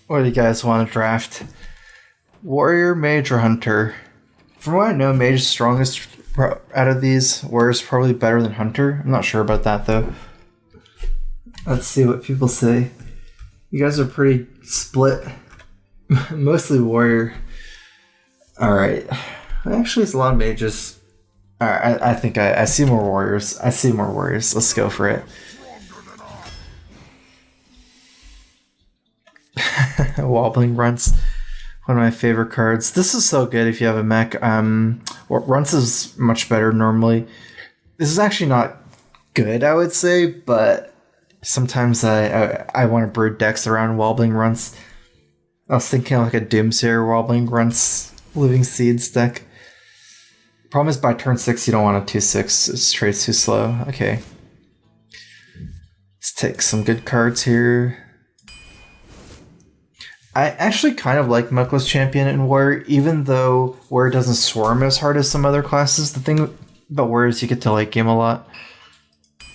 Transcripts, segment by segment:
What do you guys want to draft? Warrior, Mage, or Hunter? From what I know, Mage is strongest out of these. Warrior's probably better than Hunter. I'm not sure about that, though. Let's see what people say. You guys are pretty split. Mostly Warrior. Alright. Actually, it's a lot of Mages. Alright, I think I see more Warriors. I see more Warriors. Let's go for it. Wobbling Runts. One of my favorite cards. This is so good if you have a mech. Runts is much better normally. This is actually not good, I would say, but sometimes I want to brew decks around Wobbling Runts. I was thinking of like a Doomsayer Wobbling Runts Living Seeds deck. Problem is by turn 6 you don't want a 2/6. It's trades too slow. Okay. Let's take some good cards here. I actually kind of like Mechless Champion and Warrior, even though Warrior doesn't swarm as hard as some other classes. The thing about Warrior is you get to late game a lot. I'm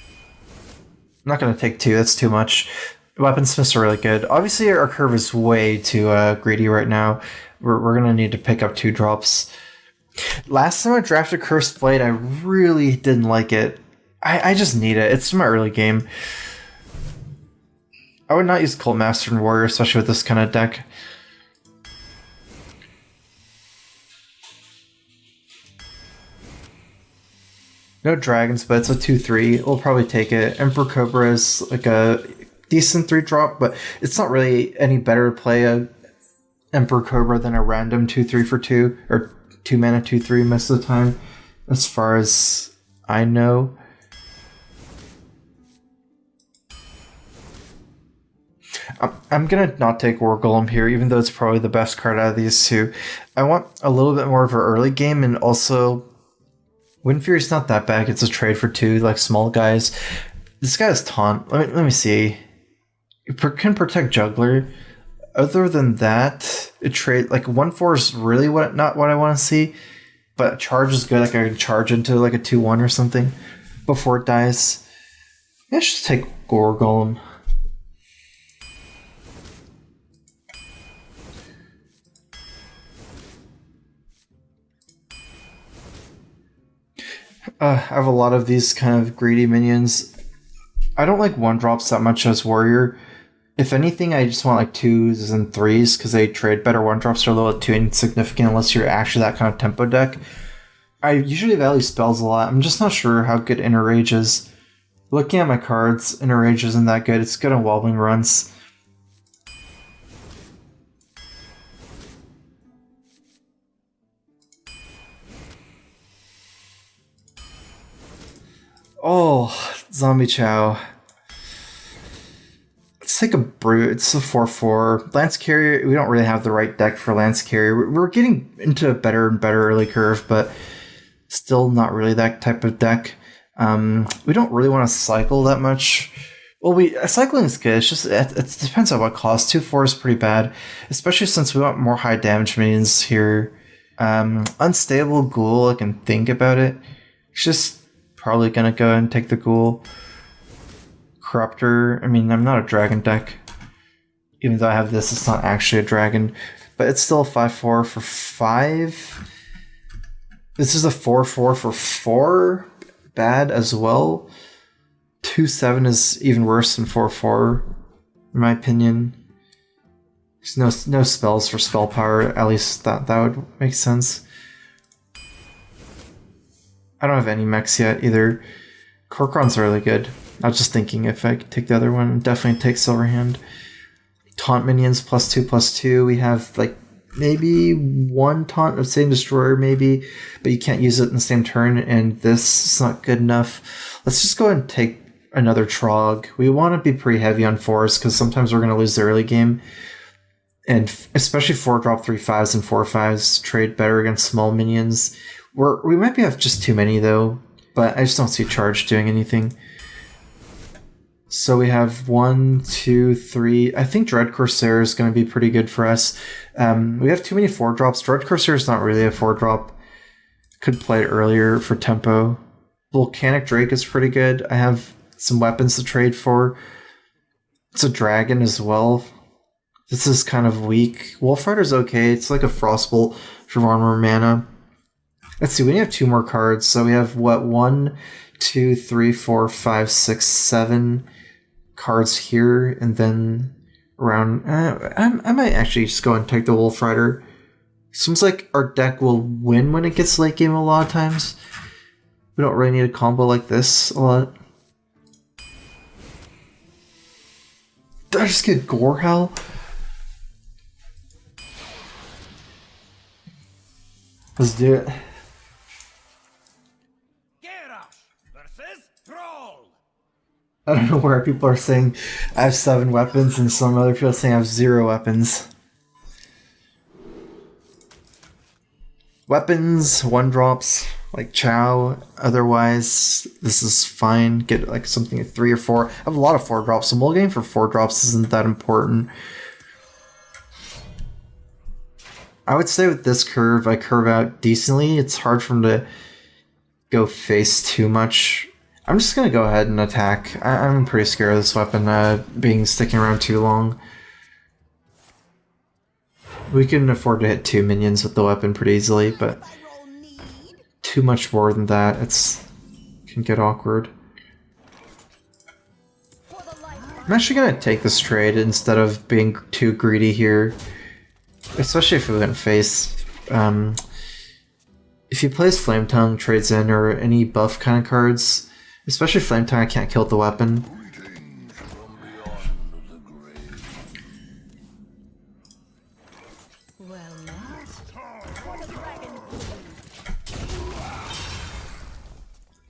not going to take 2, that's too much. Weaponsmiths are really good. Obviously our curve is way too greedy right now. We're going to need to pick up 2 drops. Last time I drafted Cursed Blade, I really didn't like it. I just need it. It's my early game. I would not use Cult Master and Warrior, especially with this kind of deck. No dragons, but it's a 2/3. We'll probably take it. Emperor Cobra is like a decent 3-drop, but it's not really any better to play a Emperor Cobra than a random 2/3 for 2, or 2 mana 2/3 most of the time, as far as I know. I'm gonna not take War Golem here, even though it's probably the best card out of these two. I want a little bit more of an early game, and also Wind Fury's not that bad. It's a trade for 2, like small guys. This guy has Taunt. Let me see. It can protect Juggler. Other than that, it trade like 1/4 is really not what I want to see. But charge is good. Like I can charge into like a 2/1 or something before it dies. Yeah, let's just take War Golem. I have a lot of these kind of greedy minions. I don't like 1-drops that much as Warrior. If anything, I just want like 2s and 3s because they trade better. 1-drops are a little too insignificant unless you're actually that kind of tempo deck. I usually value spells a lot. I'm just not sure how good Inner Rage is. Looking at my cards, Inner Rage isn't that good. It's good on Wobbling Runs. Oh, Zombie Chow. Let's take a Brute. It's a 4/4. Lance Carrier, we don't really have the right deck for Lance Carrier. We're getting into a better and better early curve, but still not really that type of deck. We don't really want to cycle that much. Well, cycling is good. It's just it depends on what cost. 2/4 is pretty bad, especially since we want more high damage minions here. Unstable Ghoul, I can think about it. It's just probably gonna go and take the Ghoul. Corruptor, I mean, I'm not a dragon deck. Even though I have this, it's not actually a dragon. But it's still a 5/4 for 5. This is a 4/4 for 4. Bad as well. 2/7 is even worse than 4/4, in my opinion. There's no spells for spell power, at least that would make sense. I don't have any mechs yet either. Korkron's really good. I was just thinking if I could take the other one, definitely take Silverhand. Taunt minions +2/+2. We have like maybe 1 taunt of Same Destroyer maybe, but you can't use it in the same turn, and this is not good enough. Let's just go and take another Trog. We want to be pretty heavy on 4s because sometimes we're going to lose the early game. And especially 4-drop 3/5s and 4/5s trade better against small minions. We might have just too many though, but I just don't see Charge doing anything. So we have 1, 2, 3. I think Dread Corsair is going to be pretty good for us. We have too many 4-drops. Dread Corsair is not really a 4-drop. Could play it earlier for tempo. Volcanic Drake is pretty good. I have some weapons to trade for. It's a dragon as well. This is kind of weak. Wolf Rider's okay. It's like a Frostbolt for 1 more mana. Let's see, we only have 2 more cards. So we have, what, 1, 2, 3, 4, 5, 6, 7 cards here. And then around... I might actually just go and take the Wolf Rider. Seems like our deck will win when it gets late game a lot of times. We don't really need a combo like this a lot. Did I just get Gorehowl? Let's do it. I don't know where people are saying I have 7 weapons and some other people are saying I have 0 weapons. Weapons, 1-drops, like Chow. Otherwise, this is fine. Get like something at 3 or 4. I have a lot of 4-drops, so mulliganing for 4-drops isn't that important. I would say with this curve, I curve out decently. It's hard for him to go face too much. I'm just going to go ahead and attack. I'm pretty scared of this weapon sticking around too long. We can afford to hit 2 minions with the weapon pretty easily, but too much more than that, can get awkward. I'm actually going to take this trade instead of being too greedy here. Especially if we went face. If he plays Flame Tongue, trades in, or any buff kind of cards, especially Flame Tongue, I can't kill the weapon.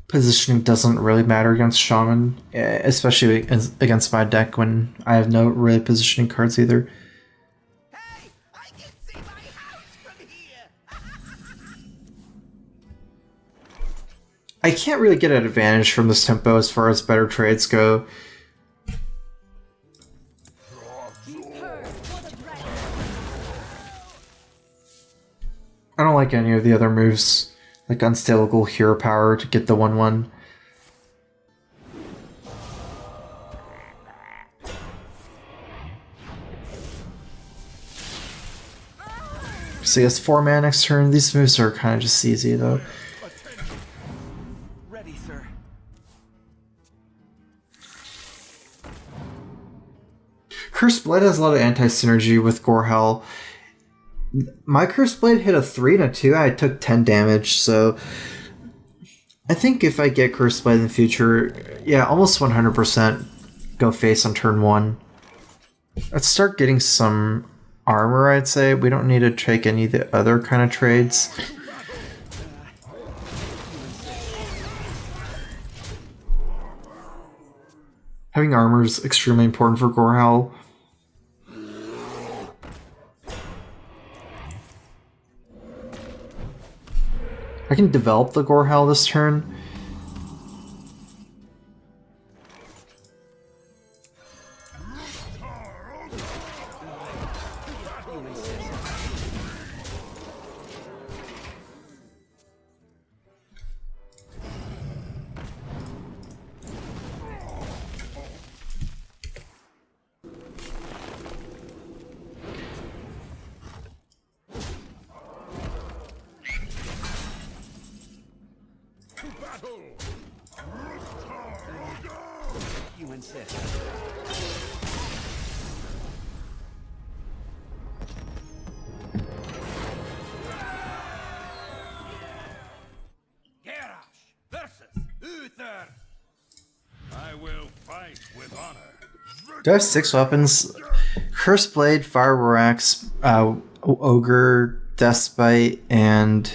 Positioning doesn't really matter against Shaman, especially against my deck when I have no really positioning cards either. I can't really get an advantage from this tempo as far as better trades go. I don't like any of the other moves, like Unstable Hero Power to get the 1/1. So he has 4 mana next turn. These moves are kind of just easy though. Cursed Blade has a lot of anti-synergy with Gorehowl. My Cursed Blade hit a 3 and a 2. I took 10 damage, so I think if I get Cursed Blade in the future, yeah, almost 100% go face on turn 1. Let's start getting some armor, I'd say. We don't need to take any of the other kind of trades. Having armor is extremely important for Gorehowl. I can develop the Gorehowl this turn. Do I have 6 weapons? Cursed Blade, Fire War Axe, Ogre, Deathbite, and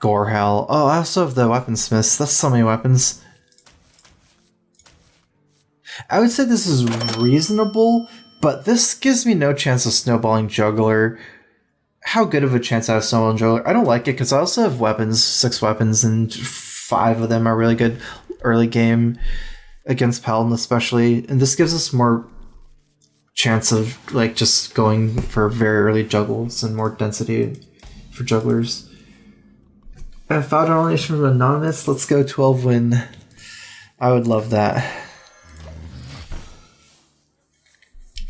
Gorehowl. Oh, I also have the Weaponsmiths. That's so many weapons. I would say this is reasonable, but this gives me no chance of snowballing Juggler. How good of a chance I have snowballing Juggler? I don't like it because I also have weapons, 6 weapons, and 5 of them are really good early game against Paladin especially, and this gives us more chance of like just going for very early juggles and more density for jugglers. I found a donation from Anonymous. Let's go 12 win. I would love that.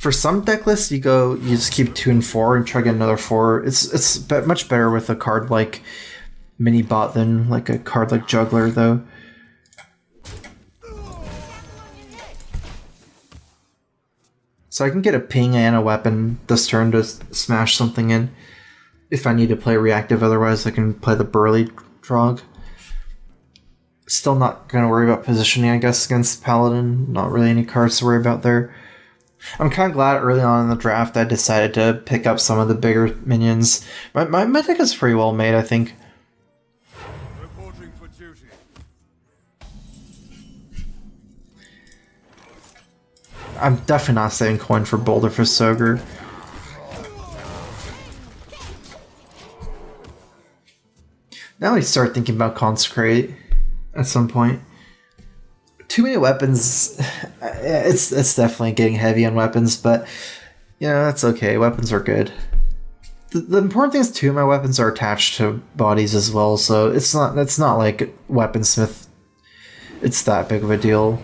For some deck lists, you just keep 2 and 4 and try to get another 4. It's much better with a card like Mini Bot than like a card like Juggler, though. So I can get a ping and a weapon this turn to smash something in if I need to play reactive. Otherwise, I can play the Burly Drog. Still not going to worry about positioning, I guess, against Paladin. Not really any cards to worry about there. I'm kind of glad early on in the draft I decided to pick up some of the bigger minions. My deck is pretty well made, I think. Reporting for duty. I'm definitely not saving coin for Boulder for Soger. Now I start thinking about Consecrate at some point. Too many weapons. It's definitely getting heavy on weapons, but you know, that's okay. Weapons are good. The important thing is 2 of my weapons are attached to bodies as well, so it's not like Weaponsmith. It's that big of a deal.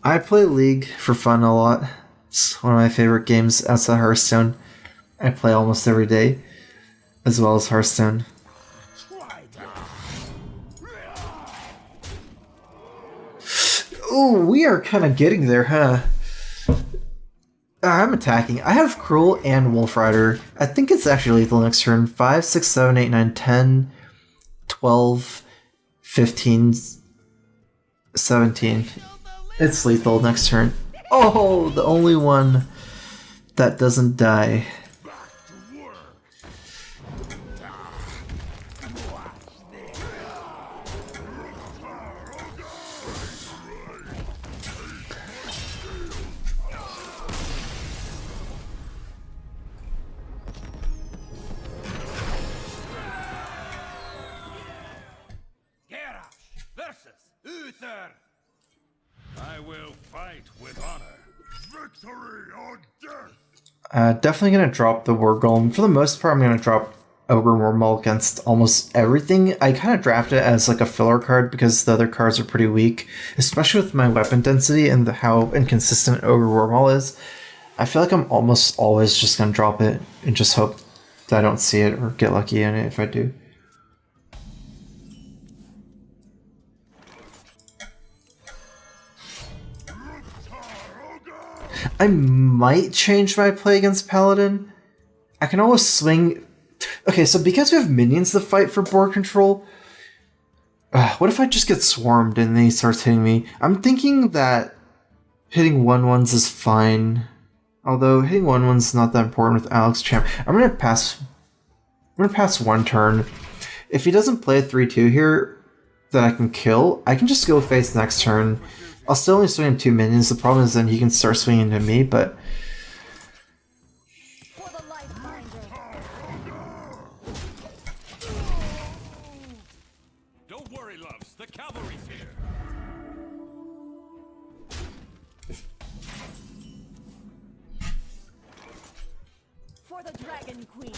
I play League for fun a lot. It's one of my favorite games outside Hearthstone. I play almost every day, as well as Hearthstone. Ooh, we are kind of getting there, huh? I'm attacking. I have Cruel and Wolf Rider. I think it's actually lethal next turn. 5, 6, 7, 8, 9, 10, 12, 15, 17. It's lethal next turn. Oh, the only one that doesn't die. I will fight with honor. Victory or death. Definitely gonna drop the War Golem. For the most part, I'm gonna drop Ogre Wormhole against almost everything. I kind of draft it as like a filler card because the other cards are pretty weak, especially with my weapon density and how inconsistent Ogre Wormhole is. I feel like I'm almost always just gonna drop it and just hope that I don't see it or get lucky in it if I do. I might change my play against Paladin. I can always swing... Okay, so because we have minions to fight for board control, what if I just get swarmed and then he starts hitting me? I'm thinking that hitting 1/1s is fine. Although hitting 1/1s is not that important with Alex Champ. I'm gonna pass one turn. If he doesn't play a 3/2 here that I can kill, I can just go face next turn. I'll still only swing in 2 minions. The problem is then he can start swinging to me, but... Don't worry, loves. The cavalry's here. For the Dragon Queen.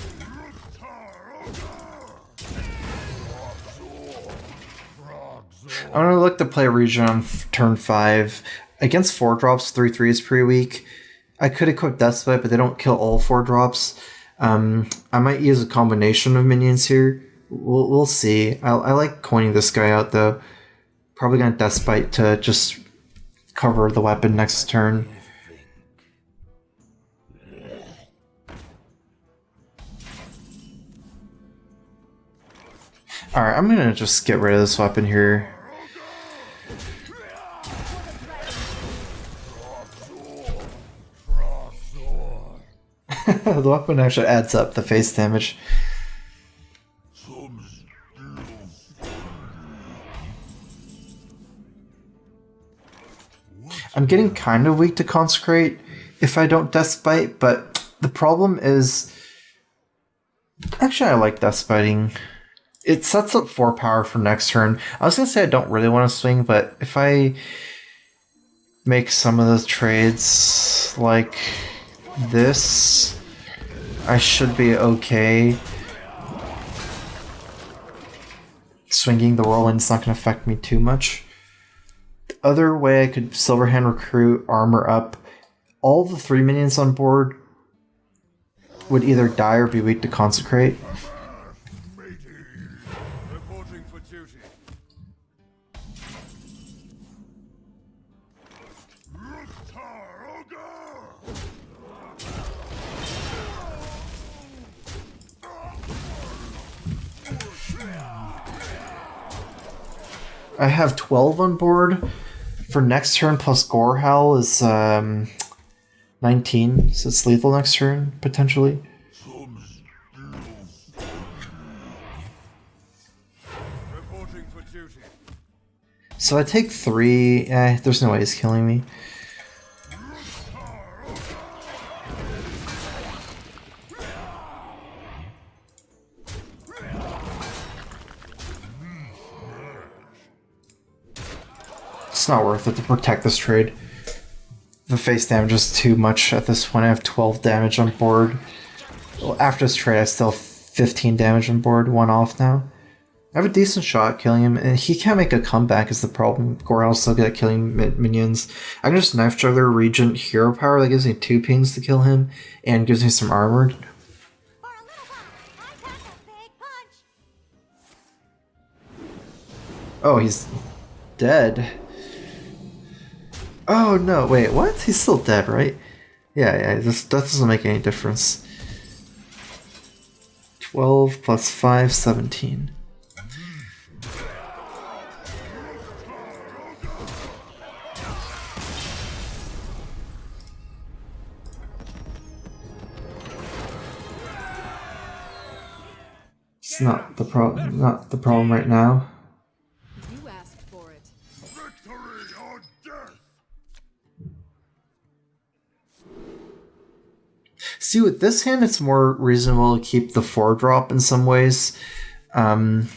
I'm gonna look to play Region on turn 5. Against 4-drops, 3/3 is pretty weak. I could equip Deathbite, but they don't kill all 4-drops. I might use a combination of minions here. We'll see. I like coining this guy out though. Probably gonna Deathbite to just cover the weapon next turn. Alright, I'm gonna just get rid of this weapon here. The weapon actually adds up the face damage. I'm getting kind of weak to Consecrate if I don't Deathbite, but the problem is... Actually, I like Deathbiting. It sets up 4 power for next turn. I was going to say I don't really want to swing, but if I make some of those trades like this, I should be okay. Swinging the whirlwind's not going to affect me too much. other way I could Silverhand recruit, armor up. All the 3 minions on board would either die or be weak to Consecrate. Reporting for duty. I have 12 on board. For next turn plus Gore Howl is 19, so it's lethal next turn, potentially. Reporting for duty. So I take 3. There's no way he's killing me. It's not worth it to protect this trade. The face damage is too much at this point. I have 12 damage on board. Well, after this trade, I still have 15 damage on board, 1 off now. I have a decent shot at killing him, and he can't make a comeback is the problem. Goral's still good at killing minions. I can just Knife Juggler Regent Hero Power that gives me 2 pings to kill him, and gives me some armor. For a little while, I pack a big punch. Oh, he's dead. Oh no, wait, what? He's still dead, right? Yeah, that doesn't make any difference. 12 plus 5, 17. It's not the problem right now. You asked for it. Victory or death. See, with this hand, it's more reasonable to keep the 4-drop in some ways. There's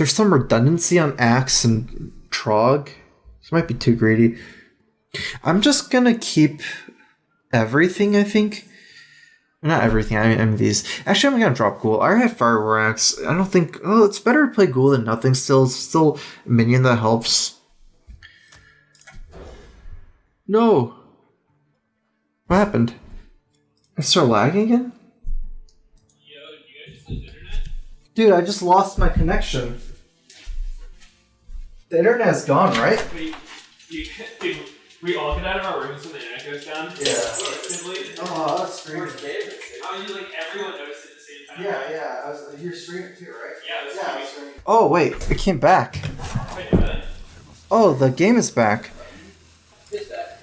some redundancy on Axe and Trog. This might be too greedy. I'm just gonna keep everything, I think. Not everything, I mean these. Actually, I'm gonna drop Ghoul. I already have Fire War Axe. I don't think... Oh, it's better to play Ghoul than nothing still. It's still a minion that helps. No! What happened? I start lagging again? Yo, you guys just lose internet? Dude, I just lost my connection. The internet's gone, right? Did we all get out of our rooms when the internet goes down? Yeah. Instantly? Oh, that's streaming. How did you, like, everyone noticed at the same time? Yeah. You're streaming too, right? Yeah, it was streaming. Oh, wait, it came back. Wait, really? Oh, the game is back. It's back.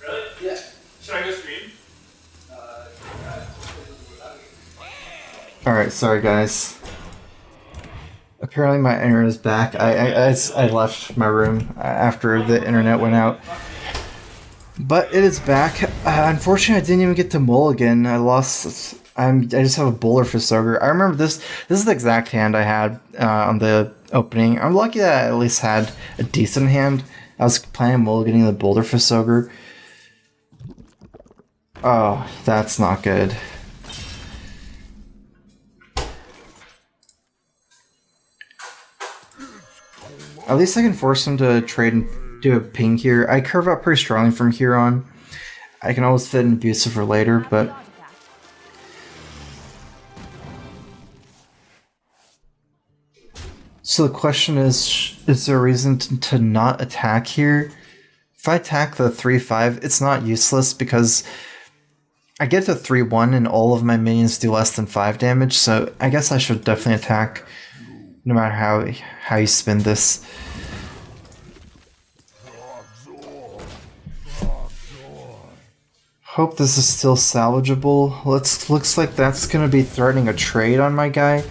Really? Yeah. Should I go stream? Alright, sorry guys. Apparently my internet is back. I left my room after the internet went out. But it is back. Unfortunately, I didn't even get to mulligan. I lost... I just have a bowler for Soger. I remember this. This is the exact hand I had on the opening. I'm lucky that I at least had a decent hand. I was planning on mulliganing the boulder for Soger. Oh, that's not good. At least I can force him to trade and do a ping here. I curve out pretty strongly from here on. I can always fit an abusive for later, but... So the question is there a reason to not attack here? If I attack the 3-5, it's not useless because I get to 3-1 and all of my minions do less than 5 damage, so I guess I should definitely attack no matter how you spin this. Hope this is still salvageable. Looks like that's gonna be threatening a trade on my guy.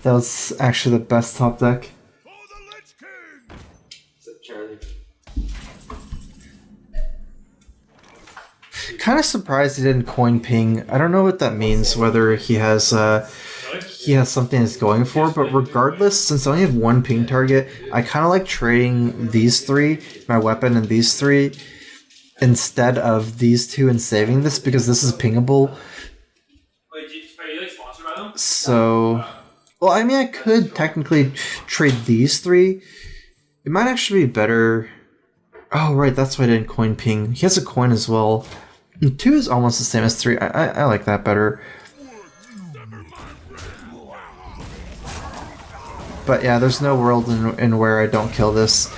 That was actually the best top deck. Kind of surprised he didn't coin ping. I don't know what that means, whether he has he has something he's going for, but regardless, since I only have one ping target, I kind of like trading these three, my weapon and these three, instead of these two and saving this, because this is pingable. Wait, are you like sponsored by them? So, well, I mean, I could technically trade these three. It might actually be better. Oh, right, that's why I didn't coin ping. He has a coin as well. And 2 is almost the same as 3. I like that better. But yeah, there's no world in where I don't kill this.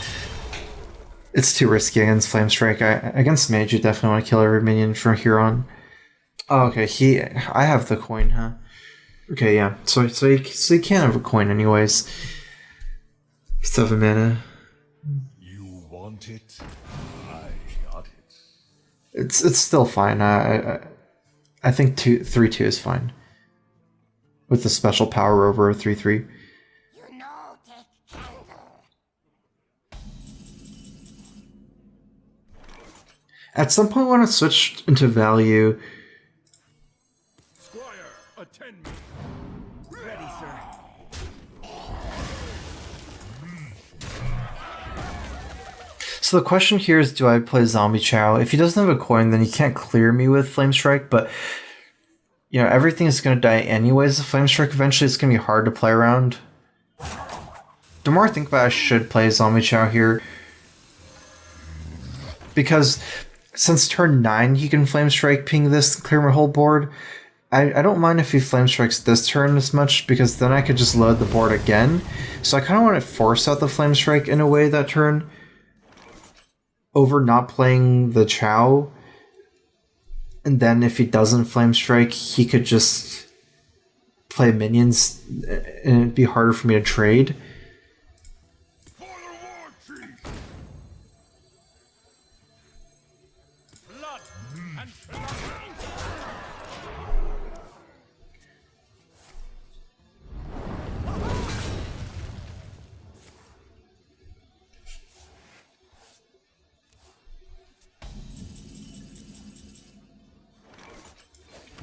It's too risky against Flame Strike. Against Mage, you definitely want to kill every minion from here on. Oh, okay, I have the coin, huh? Okay, yeah. So you can't have a coin anyways. 7 mana. You want it? I got it. It's still fine. I think 3/2 is fine. With the special power over 3/3. You know, take candle. At some point, I want to switch into value. Squire, attend me. Ready, sir. So the question here is, do I play Zombie Chow? If he doesn't have a coin, then he can't clear me with Flame Strike, but you know, everything is going to die anyways. The Flame Strike, eventually it's going to be hard to play around. The more I think about it, I should play Zombie Chow here. Because since turn 9 he can Flame Strike ping this, clear my whole board. I don't mind if he Flame Strikes this turn as much, because then I could just load the board again. So I kind of want to force out the Flame Strike in a way that turn, over not playing the Chow. And then if he doesn't Flame Strike, he could just play minions and it'd be harder for me to trade. For the war chief. Blood and blood.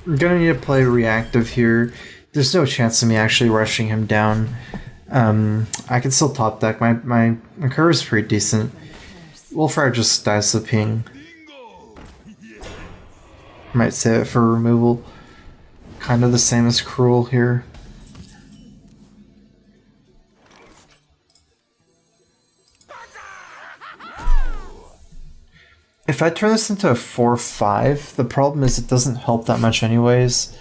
I'm gonna need to play reactive here. There's no chance of me actually rushing him down. I can still top deck. My curve is pretty decent. Wolfire just dies the ping. Might save it for removal. Kind of the same as Cruel here. If I turn this into a 4/5, the problem is it doesn't help that much anyways.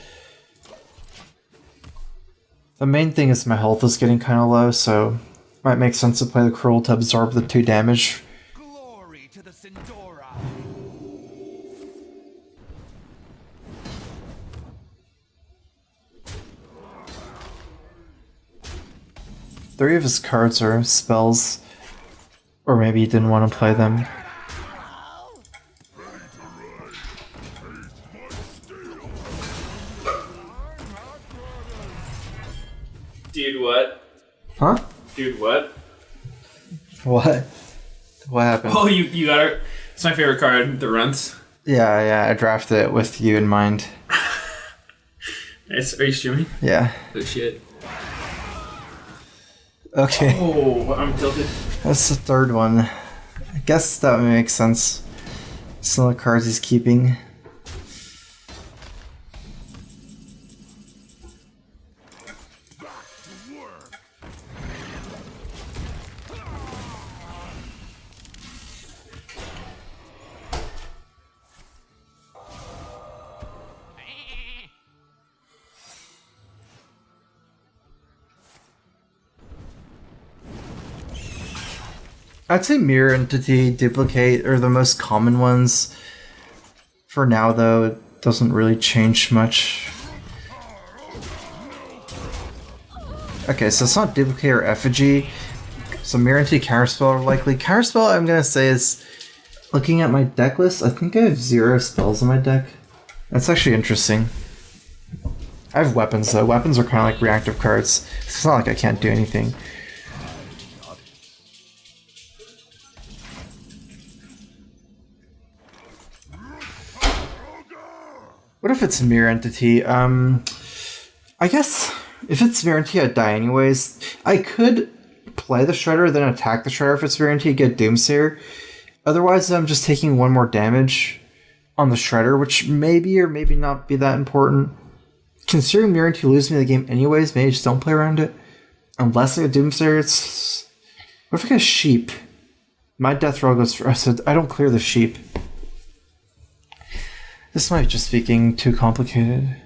The main thing is my health is getting kind of low, so it might make sense to play the Cruel to absorb the 2 damage. Glory to the Sindora. Three of his cards are spells, or maybe he didn't want to play them. Dude, what? Huh? Dude, what? What? What happened? Oh, you got it. It's my favorite card, the Runts. Yeah, I drafted it with you in mind. Are you streaming? Yeah. Oh shit. Okay. Oh, I'm tilted. That's the third one. I guess that would make sense. Some of the cards he's keeping. I'd say Mirror Entity, Duplicate are the most common ones. For now, though, it doesn't really change much. Okay, so it's not Duplicate or Effigy. So Mirror Entity, Counterspell are likely. Counterspell, I'm gonna say, is... Looking at my deck list, I think I have 0 spells in my deck. That's actually interesting. I have weapons, though. Weapons are kind of like reactive cards. It's not like I can't do anything. What if it's Mirror Entity? I guess If it's Guarantee, I'd die anyways. I could play the Shredder, then attack the Shredder if it's Guarantee, get Doomsayer. Otherwise, I'm just taking 1 more damage on the Shredder, which maybe or maybe not be that important. Considering Guarantee loses me the game anyways, maybe just don't play around it. Unless I get Doomsayer, it's... What if I get a Sheep? My death roll goes for... So I don't clear the Sheep. This might just be getting too complicated.